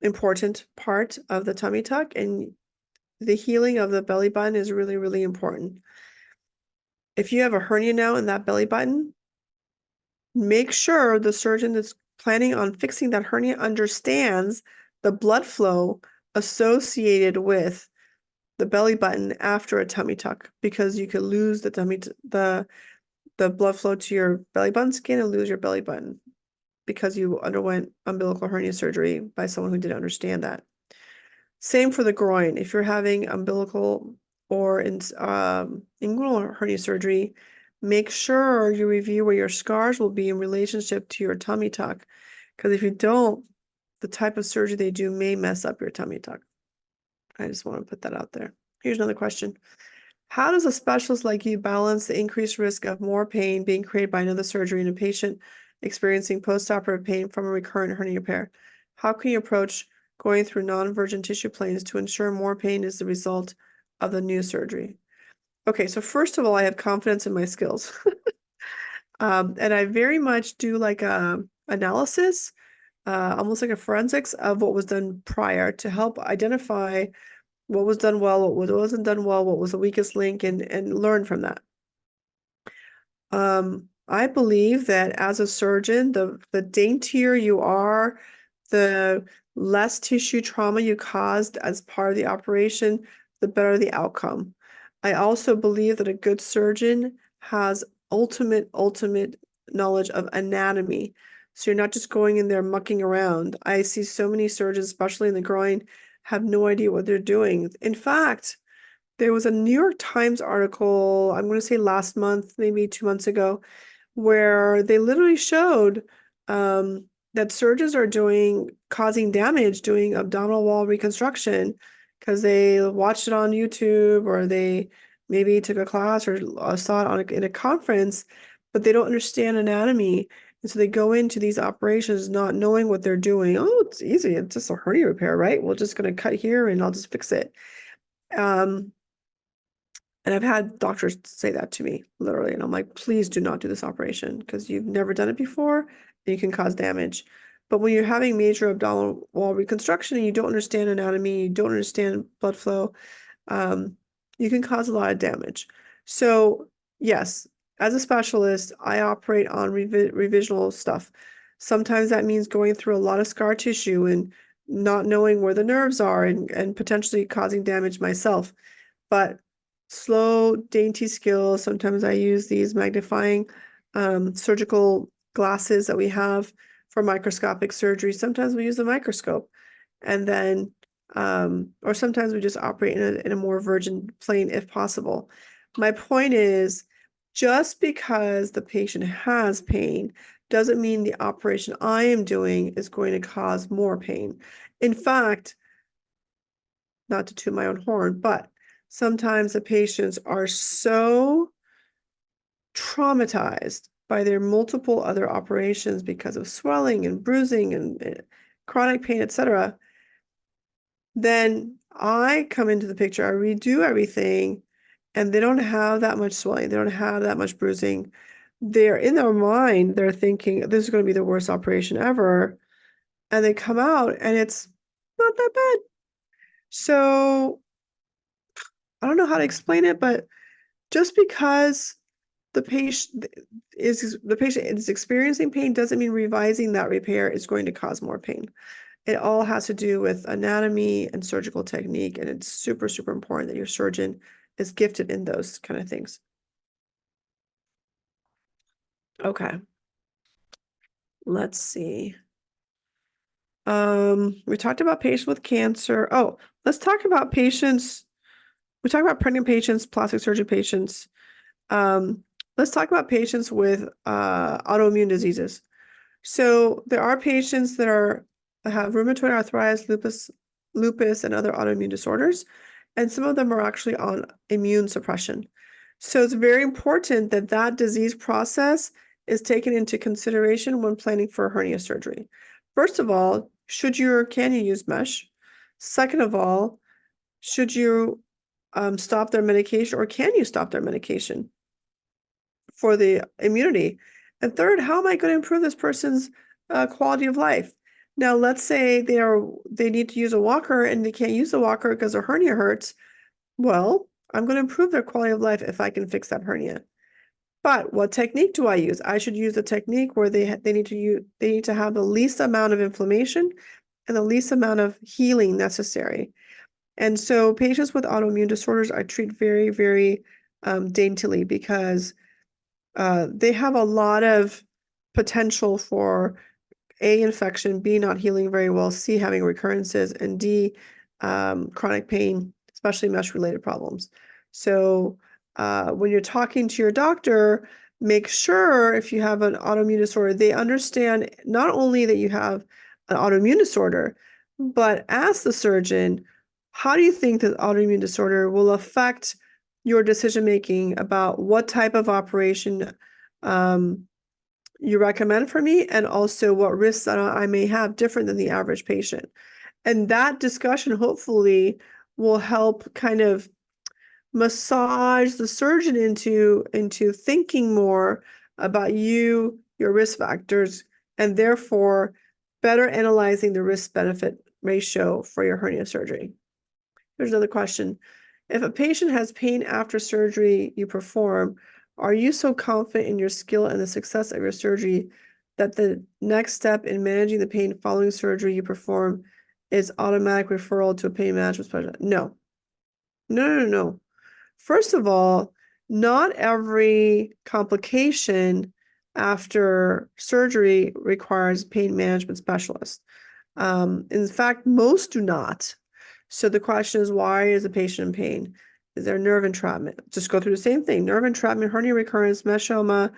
important part of the tummy tuck, and the healing of the belly button is really, really important. If you have a hernia now in that belly button, make sure the surgeon that's planning on fixing that hernia understands the blood flow associated with the belly button after a tummy tuck, because you could lose the the blood flow to your belly button skin and lose your belly button because you underwent umbilical hernia surgery by someone who didn't understand that. Same for the groin. If you're having umbilical or inguinal hernia surgery, make sure you review where your scars will be in relationship to your tummy tuck. Because if you don't, the type of surgery they do may mess up your tummy tuck. I just want to put that out there. Here's another question. How does a specialist like you balance the increased risk of more pain being created by another surgery in a patient experiencing postoperative pain from a recurrent hernia repair? How can you approach going through non-virgin tissue planes to ensure more pain is the result of the new surgery? Okay, so first of all, I have confidence in my skills. And I very much do like a analysis, almost like a forensics of what was done prior to help identify what was done well, what wasn't done well, what was the weakest link, and learn from that. I believe that as a surgeon, the daintier you are, the less tissue trauma you caused as part of the operation, the better the outcome. I also believe that a good surgeon has ultimate knowledge of anatomy. So you're not just going in there mucking around. I see so many surgeons, especially in the groin, have no idea what they're doing. In fact, there was a New York Times article, I'm going to say last month, maybe 2 months ago, where they literally showed that surgeons are causing damage doing abdominal wall reconstruction because they watched it on YouTube or they maybe took a class or saw it in a conference, but they don't understand anatomy. And so they go into these operations not knowing what they're doing. Oh, it's easy. It's just a hernia repair, right? We're just going to cut here and I'll just fix it. And I've had doctors say that to me, literally. And I'm like, please do not do this operation because you've never done it before and you can cause damage. But when you're having major abdominal wall reconstruction and you don't understand anatomy, you don't understand blood flow, you can cause a lot of damage. So yes, as a specialist, I operate on revisional stuff. Sometimes that means going through a lot of scar tissue and not knowing where the nerves are and potentially causing damage myself. But slow, dainty skills. Sometimes I use these magnifying surgical glasses that we have for microscopic surgery. Sometimes we use a microscope. And then, or sometimes we just operate in a more virgin plane if possible. My point is, just because the patient has pain doesn't mean the operation I am doing is going to cause more pain. In fact, not to toot my own horn, but sometimes the patients are so traumatized by their multiple other operations because of swelling and bruising and chronic pain, etc. Then I come into the picture, I redo everything, and they don't have that much swelling. They don't have that much bruising. They're in their mind, they're thinking this is going to be the worst operation ever. And they come out and it's not that bad. So I don't know how to explain it, but Just because the patient is experiencing pain doesn't mean revising that repair is going to cause more pain. It all has to do with anatomy and surgical technique, and it's super, super important that your surgeon is gifted in those kind of things. Okay. Let's see. We talked about patients with cancer. Oh, let's talk about patients. We talked about pregnant patients, plastic surgery patients. Let's talk about patients with autoimmune diseases. So there are patients that have rheumatoid arthritis, lupus, and other autoimmune disorders, and some of them are actually on immune suppression. So it's very important that that disease process is taken into consideration when planning for hernia surgery. First of all, can you use mesh? Second of all, should you stop their medication, or can you stop their medication for the immunity? And third, how am I going to improve this person's quality of life? Now, let's say they need to use a walker and they can't use the walker because their hernia hurts. Well, I'm going to improve their quality of life if I can fix that hernia. But what technique do I use? I should use a technique where they need to have the least amount of inflammation and the least amount of healing necessary. And so patients with autoimmune disorders I treat very, very daintily, because they have a lot of potential for A, infection, B, not healing very well, C, having recurrences, and D, chronic pain, especially mesh-related problems. So when you're talking to your doctor, make sure if you have an autoimmune disorder, they understand not only that you have an autoimmune disorder, but ask the surgeon, how do you think that autoimmune disorder will affect your decision-making about what type of operation you recommend for me, and also what risks that I may have different than the average patient. And that discussion hopefully will help kind of massage the surgeon into thinking more about your risk factors, and therefore better analyzing the risk-benefit ratio for your hernia surgery. Here's another question. If a patient has pain after surgery you perform, are you so confident in your skill and the success of your surgery that the next step in managing the pain following surgery you perform is automatic referral to a pain management specialist? No. No. First of all, not every complication after surgery requires pain management specialist. In fact, most do not. So the question is, why is the patient in pain? Is there nerve entrapment? Just go through the same thing: nerve entrapment, hernia recurrence, meschoma,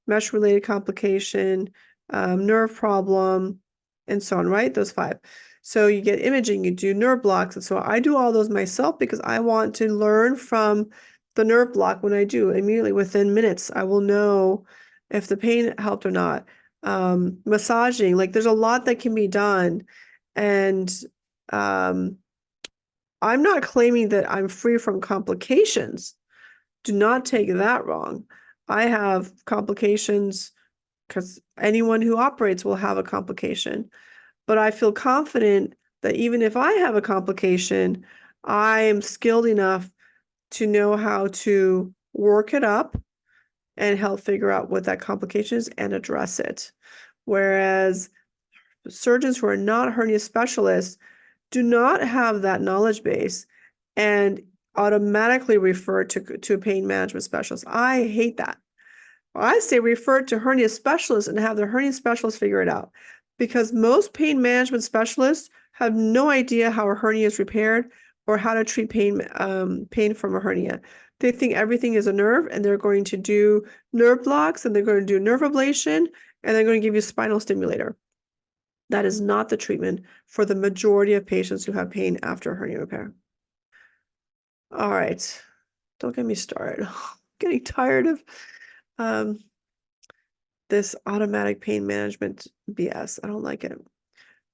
mesh-related complication, nerve problem, and so on, right? Those 5. So you get imaging, you do nerve blocks. And so I do all those myself because I want to learn from the nerve block. When I do, immediately within minutes, I will know if the pain helped or not. Massaging, like there's a lot that can be done. And I'm not claiming that I'm free from complications. Do not take that wrong. I have complications because anyone who operates will have a complication. But I feel confident that even if I have a complication, I am skilled enough to know how to work it up and help figure out what that complication is and address it. Whereas surgeons who are not hernia specialists do not have that knowledge base and automatically refer to a pain management specialist. I hate that. I say refer to hernia specialists and have the hernia specialists figure it out, because most pain management specialists have no idea how a hernia is repaired or how to treat pain from a hernia. They think everything is a nerve, and they're going to do nerve blocks, and they're going to do nerve ablation, and they're going to give you a spinal stimulator. That is not the treatment for the majority of patients who have pain after hernia repair. All right, don't get me started. I'm getting tired of this automatic pain management BS. I don't like it.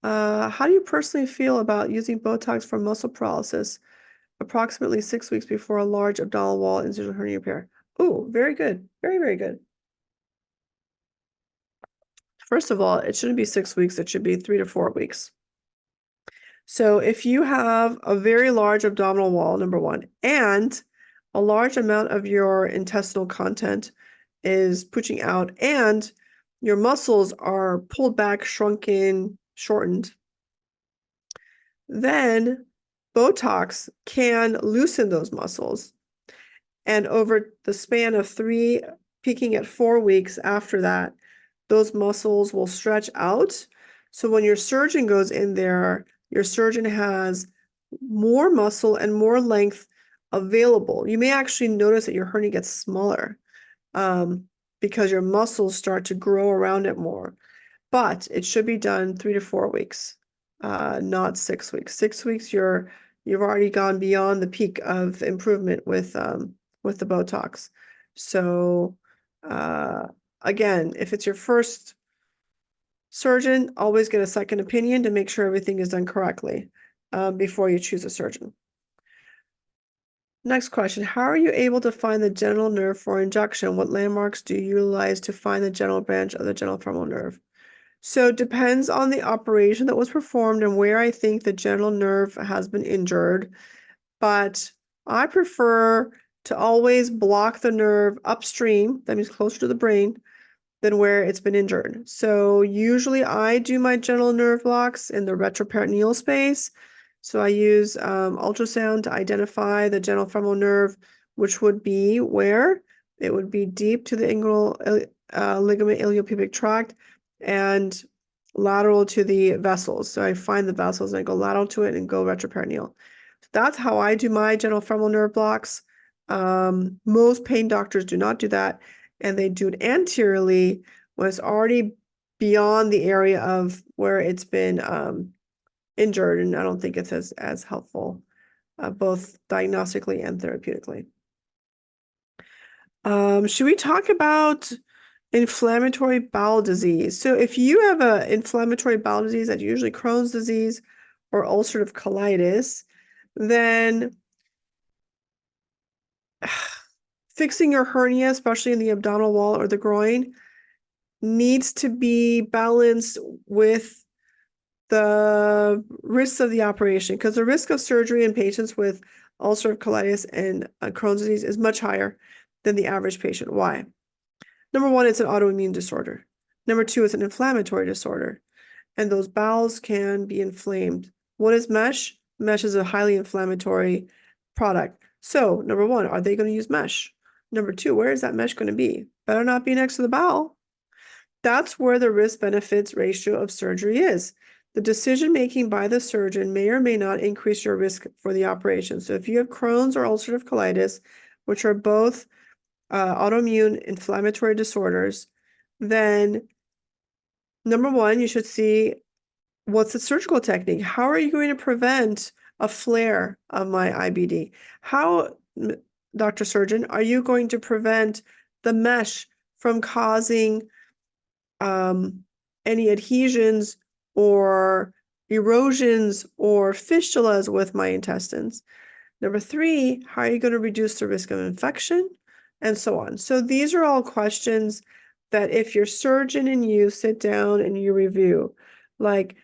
How do you personally feel about using Botox for muscle paralysis approximately 6 weeks before a large abdominal wall incisional hernia repair? Oh, very good. Very, very good. First of all, it shouldn't be 6 weeks. It should be 3 to 4 weeks. So if you have a very large abdominal wall, number one, and a large amount of your intestinal content is pushing out, and your muscles are pulled back, shrunken, shortened, then Botox can loosen those muscles. And over the span of 3, peaking at 4 weeks after that, those muscles will stretch out. So when your surgeon goes in there, your surgeon has more muscle and more length available. You may actually notice that your hernia gets smaller because your muscles start to grow around it more. But it should be done 3 to 4 weeks, not 6 weeks. 6 weeks, you've already gone beyond the peak of improvement with the Botox. So again, if it's your first surgeon, always get a second opinion to make sure everything is done correctly before you choose a surgeon. Next question, how are you able to find the genital nerve for injection? What landmarks do you utilize to find the genital branch of the genital femoral nerve? So it depends on the operation that was performed and where I think the genital nerve has been injured, but I prefer to always block the nerve upstream, that means closer to the brain, than where it's been injured. So usually I do my genital nerve blocks in the retroperitoneal space. So I use ultrasound to identify the genital femoral nerve, which would be where? It would be deep to the inguinal ligament iliopubic tract and lateral to the vessels. So I find the vessels and I go lateral to it and go retroperitoneal. That's how I do my genital femoral nerve blocks. Most pain doctors do not do that, and they do it anteriorly when it's already beyond the area of where it's been injured, and I don't think it's as helpful, both diagnostically and therapeutically. Should we talk about inflammatory bowel disease? So if you have an inflammatory bowel disease, that's usually Crohn's disease or ulcerative colitis, then fixing your hernia, especially in the abdominal wall or the groin, needs to be balanced with the risks of the operation, because the risk of surgery in patients with ulcerative colitis and Crohn's disease is much higher than the average patient. Why? Number one, it's an autoimmune disorder. Number two, it's an inflammatory disorder, and those bowels can be inflamed. What is mesh? Mesh is a highly inflammatory product. So number one, are they going to use mesh? Number two, where is that mesh going to be? Better not be next to the bowel. That's where the risk-benefits ratio of surgery is. The decision-making by the surgeon may or may not increase your risk for the operation. So if you have Crohn's or ulcerative colitis, which are both autoimmune inflammatory disorders, then number one, you should see what's the surgical technique. How are you going to prevent a flare of my IBD? How, Dr. Surgeon, are you going to prevent the mesh from causing any adhesions or erosions or fistulas with my intestines? Number three, how are you going to reduce the risk of infection? And so on. So these are all questions that if your surgeon and you sit down and you review, like,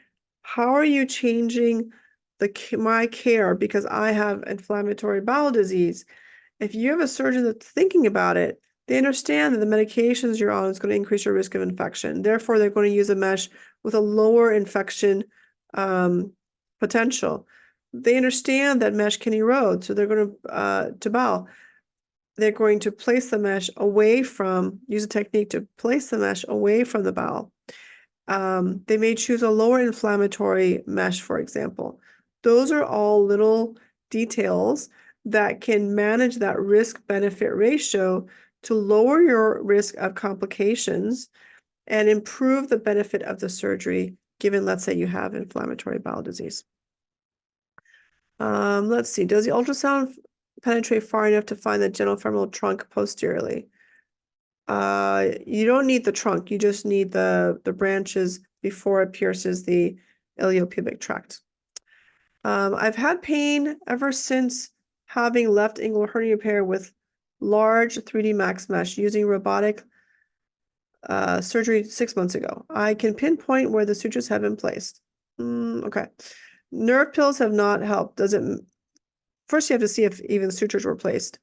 how are you changing my care because I have inflammatory bowel disease? If you have a surgeon that's thinking about it, they understand that the medications you're on is going to increase your risk of infection. Therefore, they're going to use a mesh with a lower infection potential. They understand that mesh can erode, so they're going to bowel. They're going to place the mesh away from, use a technique to place the mesh away from the bowel. They may choose a lower inflammatory mesh, for example. Those are all little details that can manage that risk-benefit ratio to lower your risk of complications and improve the benefit of the surgery, given, let's say, you have inflammatory bowel disease. Let's see, does the ultrasound penetrate far enough to find the genital femoral trunk posteriorly? You don't need the trunk, you just need the branches before it pierces the iliopubic tract. I've had pain ever since having left inguinal hernia repair with large 3D max mesh using robotic surgery 6 months ago. I can pinpoint where the sutures have been placed. Okay. Nerve pills have not helped. First you have to see if even sutures were placed.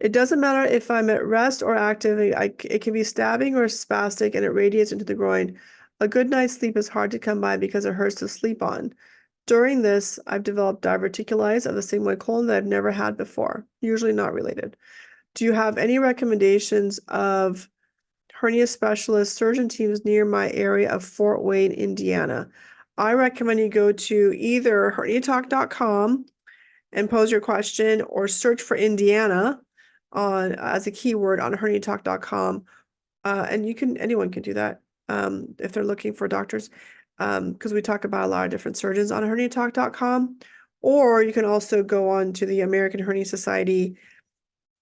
It doesn't matter if I'm at rest or active. It can be stabbing or spastic, and it radiates into the groin. A good night's sleep is hard to come by because it hurts to sleep on. During this, I've developed diverticulitis of the sigmoid colon that I've never had before, usually not related. Do you have any recommendations of hernia specialist surgeon teams near my area of Fort Wayne, Indiana? I recommend you go to either HerniaTalk.com and pose your question, or search for Indiana on as a keyword on HerniaTalk.com. And anyone can do that if they're looking for doctors, because we talk about a lot of different surgeons on HerniaTalk.com. Or you can also go on to the American Hernia Society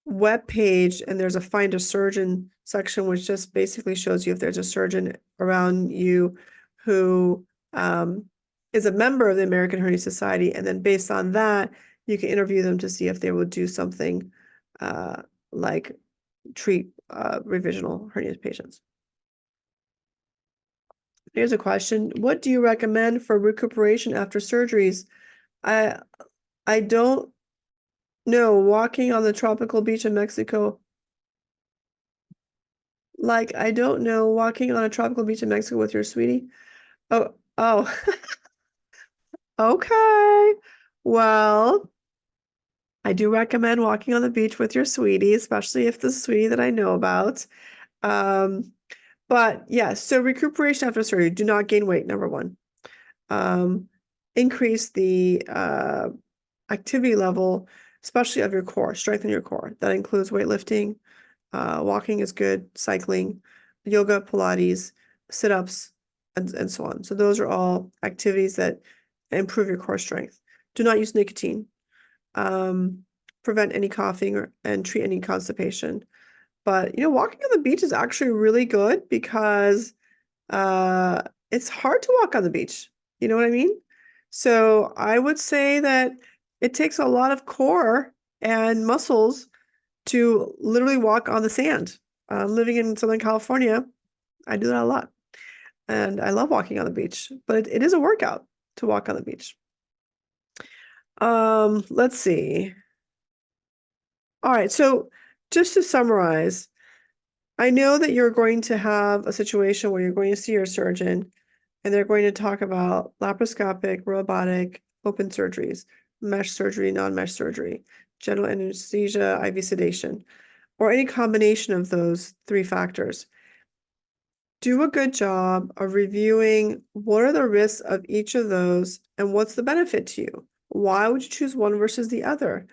webpage, and there's a Find a Surgeon section, which just basically shows you if there's a surgeon around you who is a member of the American Hernia Society, and then based on that, you can interview them to see if they would do something like treat revisional hernia patients. Here's a question. What do you recommend for recuperation after surgeries? I don't know. Walking on the tropical beach in Mexico. Like, I don't know. Walking on a tropical beach in Mexico with your sweetie. Oh. Okay. Well, I do recommend walking on the beach with your sweetie, especially if the sweetie that I know about. But yeah, so recuperation after surgery, do not gain weight, number one. Increase the activity level, especially of your core, strengthen your core. That includes weightlifting, walking is good, cycling, yoga, Pilates, sit-ups, and so on. So those are all activities that improve your core strength. Do not use nicotine. Prevent any coughing and treat any constipation. But walking on the beach is actually really good because it's hard to walk on the beach. You know what I mean? So I would say that it takes a lot of core and muscles to literally walk on the sand. Living in Southern California, I do that a lot. And I love walking on the beach, but it is a workout to walk on the beach. Let's see. All right, so just to summarize, I know that you're going to have a situation where you're going to see your surgeon and they're going to talk about laparoscopic, robotic, open surgeries, mesh surgery, non-mesh surgery, general anesthesia, IV sedation, or any combination of those three factors. Do a good job of reviewing what are the risks of each of those and what's the benefit to you. Why would you choose one versus the other?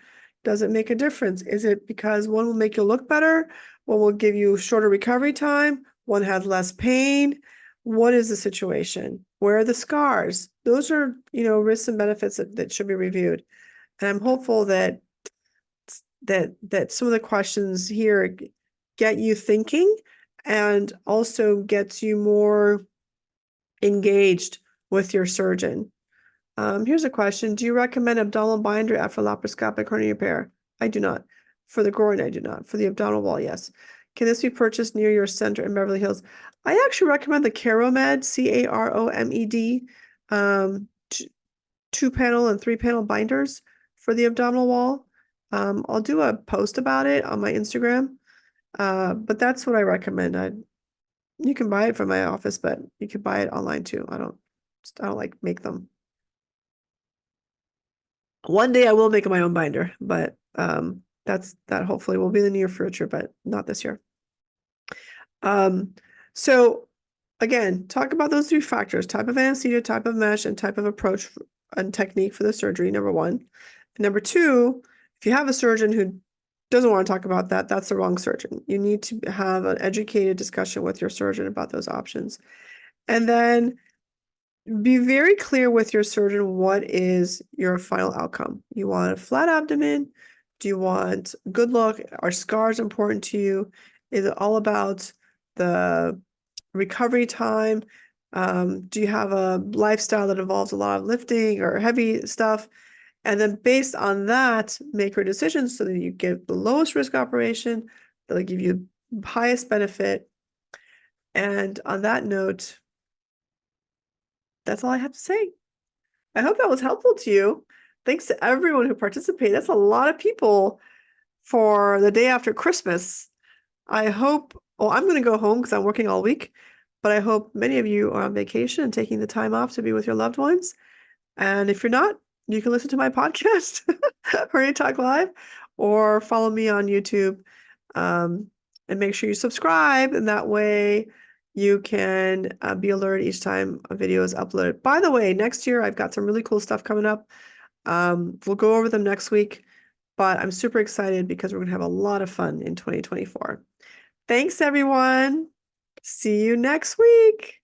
Does it make a difference? Is it because one will make you look better? One will give you shorter recovery time? One has less pain? What is the situation? Where are the scars? Those are, risks and benefits that should be reviewed. And I'm hopeful that some of the questions here get you thinking and also gets you more engaged with your surgeon. Here's a question. Do you recommend abdominal binder after laparoscopic hernia repair? I do not. For the groin, I do not. For the abdominal wall, yes. Can this be purchased near your center in Beverly Hills? I actually recommend the Caromed, CAROMED, 2-panel and 3-panel binders for the abdominal wall. I'll do a post about it on my Instagram, but that's what I recommend. You can buy it from my office, but you can buy it online too. I don't like make them. One day I will make my own binder, but that hopefully will be in the near future, but not this year. So again, talk about those three factors: type of anesthesia, type of mesh, and type of approach and technique for the surgery, number one. And number two, if you have a surgeon who doesn't want to talk about that, that's the wrong surgeon. You need to have an educated discussion with your surgeon about those options. And then be very clear with your surgeon what is your final outcome. You want a flat abdomen? Do you want good look? Are scars important to you? Is it all about the recovery time? Do you have a lifestyle that involves a lot of lifting or heavy stuff? And then based on that, make your decisions so that you get the lowest risk operation that'll give you highest benefit. And on that note, that's all I have to say. I hope that was helpful to you. Thanks to everyone who participated. That's a lot of people for the day after Christmas. I hope, well, I'm going to go home because I'm working all week, but I hope many of you are on vacation and taking the time off to be with your loved ones. And if you're not, you can listen to my podcast, HerniaTalk Live, or follow me on YouTube. And make sure you subscribe, and that way you can be alerted each time a video is uploaded. By the way, next year I've got some really cool stuff coming up. We'll go over them next week, but I'm super excited because we're going to have a lot of fun in 2024. Thanks, everyone. See you next week.